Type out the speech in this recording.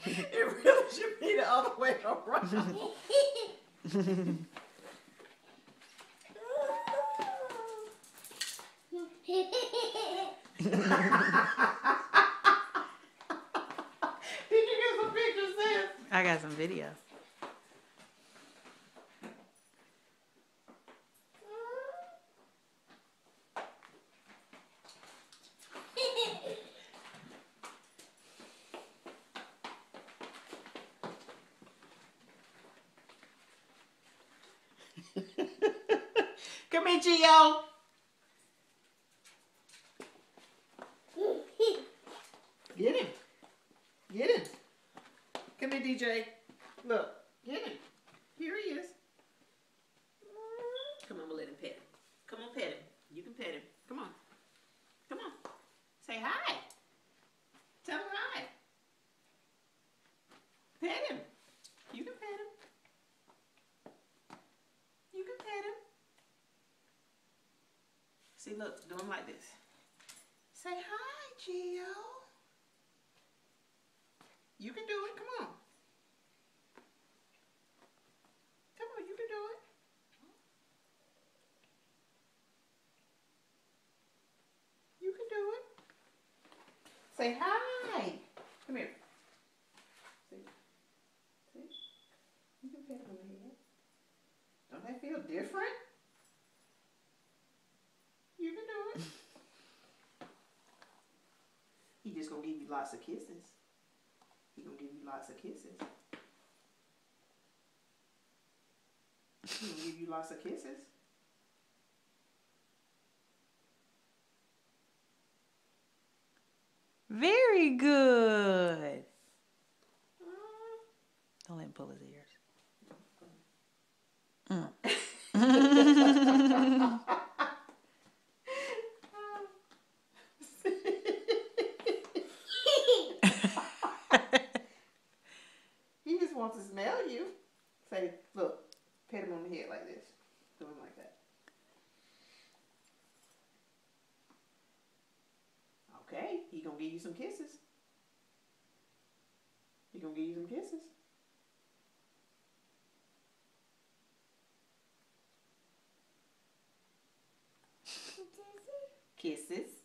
It really should be the other way around. Did you get some pictures, sis? I got some video. Come here, Gio. Get him. Get him. Come here, DJ. Look. Get him. Here he is. Come on, we'll let him pet him. Come on, pet him. You can pet him. Come on. Come on. Say hi. Tell him hi. Pet him. You can pet him. You can pet him. See, look, do him like this. Say hi, Gio. You can do it. Come on. Come on, you can do it. You can do it. Say hi. Come here. See? See? You can pet him on the head. Don't that feel different? You can do it. He just gonna give you lots of kisses. He gonna give you lots of kisses. He gonna give you lots of kisses. Very good. Don't let him pull his ears. He just wants to smell you. Say, look, pet him on the head like this. Do him like that. Okay, he gonna give you some kisses. He gonna give you some kisses. Kisses.